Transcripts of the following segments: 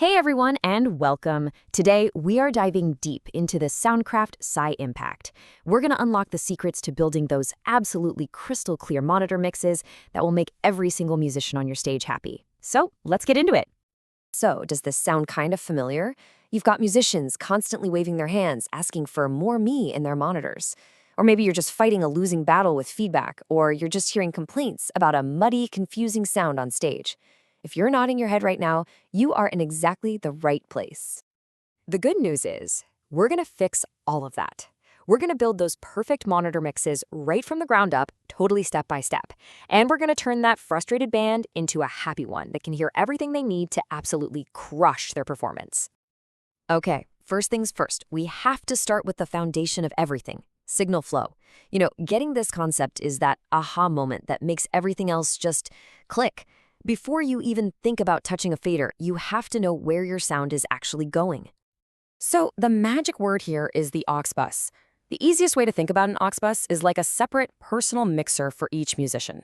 Hey everyone, and welcome. Today, we are diving deep into the Soundcraft Si Impact. We're going to unlock the secrets to building those absolutely crystal clear monitor mixes that will make every single musician on your stage happy. So, let's get into it. So, does this sound kind of familiar? You've got musicians constantly waving their hands, asking for more me in their monitors. Or maybe you're just fighting a losing battle with feedback, or you're just hearing complaints about a muddy, confusing sound on stage. If you're nodding your head right now, you are in exactly the right place. The good news is, we're going to fix all of that. We're going to build those perfect monitor mixes right from the ground up, totally step by step. And we're going to turn that frustrated band into a happy one that can hear everything they need to absolutely crush their performance. Okay, first things first, we have to start with the foundation of everything, signal flow. Getting this concept is that aha moment that makes everything else just click. Before you even think about touching a fader, you have to know where your sound is actually going. So the magic word here is the aux bus. The easiest way to think about an aux bus is like a separate personal mixer for each musician.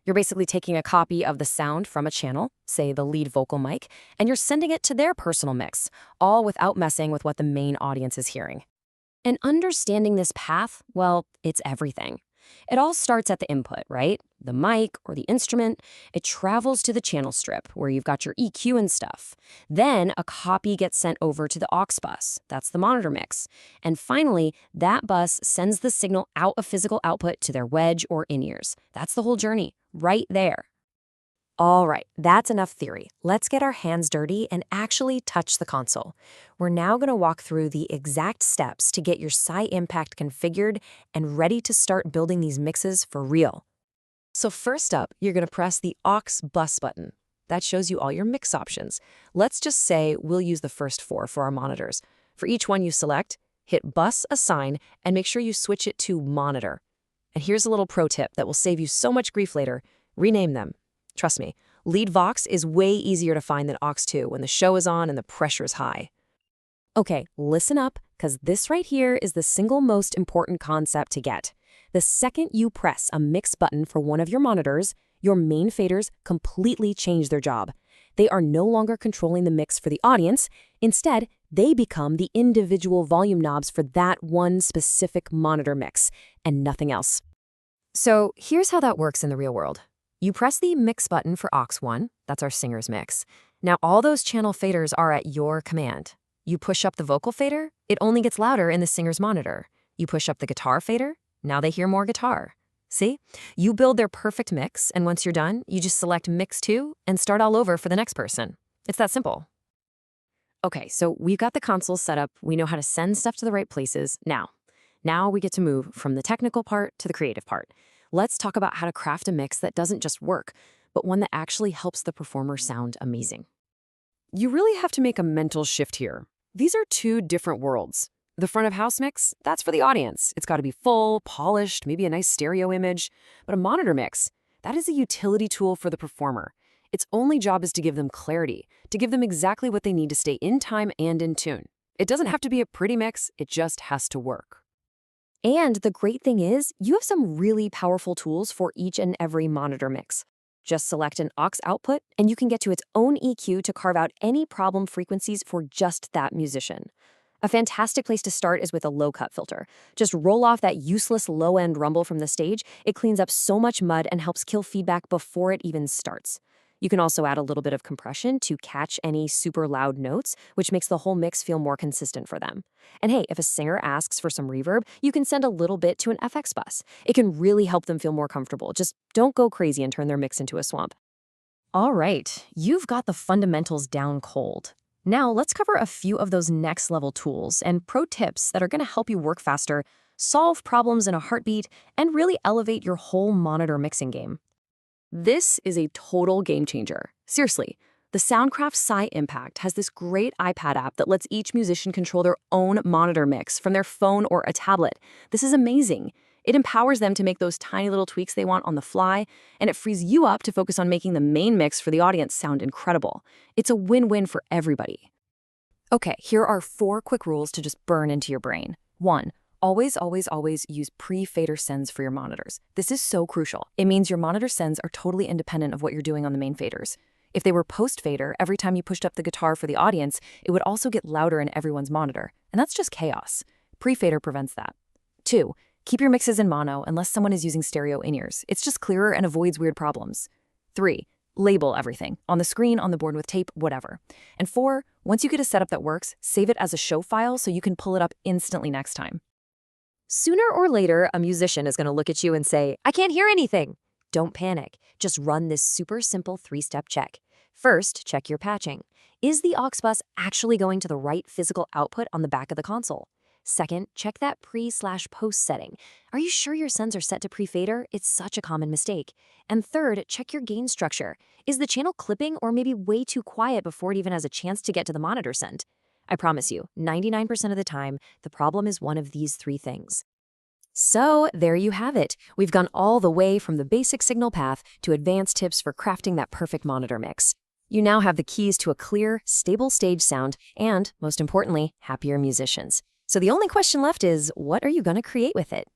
You're basically taking a copy of the sound from a channel, say the lead vocal mic, and you're sending it to their personal mix, all without messing with what the main audience is hearing. And understanding this path, well, it's everything. It all starts at the input, right? The mic or the instrument. It travels to the channel strip where you've got your EQ and stuff. Then a copy gets sent over to the aux bus. That's the monitor mix. And finally, that bus sends the signal out of physical output to their wedge or in-ears. That's the whole journey, right there. All right, that's enough theory. Let's get our hands dirty and actually touch the console. We're now going to walk through the exact steps to get your Si Impact configured and ready to start building these mixes for real. So first up, you're going to press the aux bus button. That shows you all your mix options. Let's just say we'll use the first four for our monitors. For each one you select, hit bus assign and make sure you switch it to monitor. And here's a little pro tip that will save you so much grief later. Rename them. Trust me, lead Vox is way easier to find than aux2 when the show is on and the pressure is high. Okay, listen up, because this right here is the single most important concept to get. The second you press a mix button for one of your monitors, your main faders completely change their job. They are no longer controlling the mix for the audience. Instead, they become the individual volume knobs for that one specific monitor mix, and nothing else. So here's how that works in the real world. You press the mix button for aux1, that's our singer's mix. Now all those channel faders are at your command. You push up the vocal fader, it only gets louder in the singer's monitor. You push up the guitar fader, now they hear more guitar. See? You build their perfect mix, and once you're done, you just select mix 2 and start all over for the next person. It's that simple. Okay, so we've got the console set up, we know how to send stuff to the right places. Now we get to move from the technical part to the creative part. Let's talk about how to craft a mix that doesn't just work, but one that actually helps the performer sound amazing. You really have to make a mental shift here. These are two different worlds. The front of house mix, that's for the audience. It's got to be full, polished, maybe a nice stereo image. But a monitor mix, that is a utility tool for the performer. Its only job is to give them clarity, to give them exactly what they need to stay in time and in tune. It doesn't have to be a pretty mix, it just has to work. And the great thing is, you have some really powerful tools for each and every monitor mix. Just select an aux output, and you can get to its own EQ to carve out any problem frequencies for just that musician. A fantastic place to start is with a low-cut filter. Just roll off that useless low-end rumble from the stage. It cleans up so much mud and helps kill feedback before it even starts. You can also add a little bit of compression to catch any super loud notes, which makes the whole mix feel more consistent for them. And hey, if a singer asks for some reverb, you can send a little bit to an FX bus. It can really help them feel more comfortable. Just don't go crazy and turn their mix into a swamp. All right, you've got the fundamentals down cold. Now let's cover a few of those next level tools and pro tips that are going to help you work faster, solve problems in a heartbeat, and really elevate your whole monitor mixing game. This is a total game changer. Seriously, the Soundcraft Si Impact has this great iPad app that lets each musician control their own monitor mix from their phone or a tablet. This is amazing. It empowers them to make those tiny little tweaks they want on the fly, and it frees you up to focus on making the main mix for the audience sound incredible. It's a win-win for everybody. Okay, here are 4 quick rules to just burn into your brain. 1. Always use pre-fader sends for your monitors. This is so crucial. It means your monitor sends are totally independent of what you're doing on the main faders. If they were post-fader, every time you pushed up the guitar for the audience, it would also get louder in everyone's monitor. And that's just chaos. Pre-fader prevents that. 2. Keep your mixes in mono unless someone is using stereo in-ears. It's just clearer and avoids weird problems. 3. Label everything. On the screen, on the board with tape, whatever. And 4. Once you get a setup that works, save it as a show file so you can pull it up instantly next time. Sooner or later, a musician is going to look at you and say, "I can't hear anything." Don't panic. Just run this super simple 3-step check. First, check your patching. Is the aux bus actually going to the right physical output on the back of the console? Second, check that pre/post setting. Are you sure your sends are set to pre-fader? It's such a common mistake. And third, check your gain structure. Is the channel clipping or maybe way too quiet before it even has a chance to get to the monitor send? I promise you, 99% of the time, the problem is one of these 3 things. So there you have it. We've gone all the way from the basic signal path to advanced tips for crafting that perfect monitor mix. You now have the keys to a clear, stable stage sound and, most importantly, happier musicians. So the only question left is, what are you going to create with it?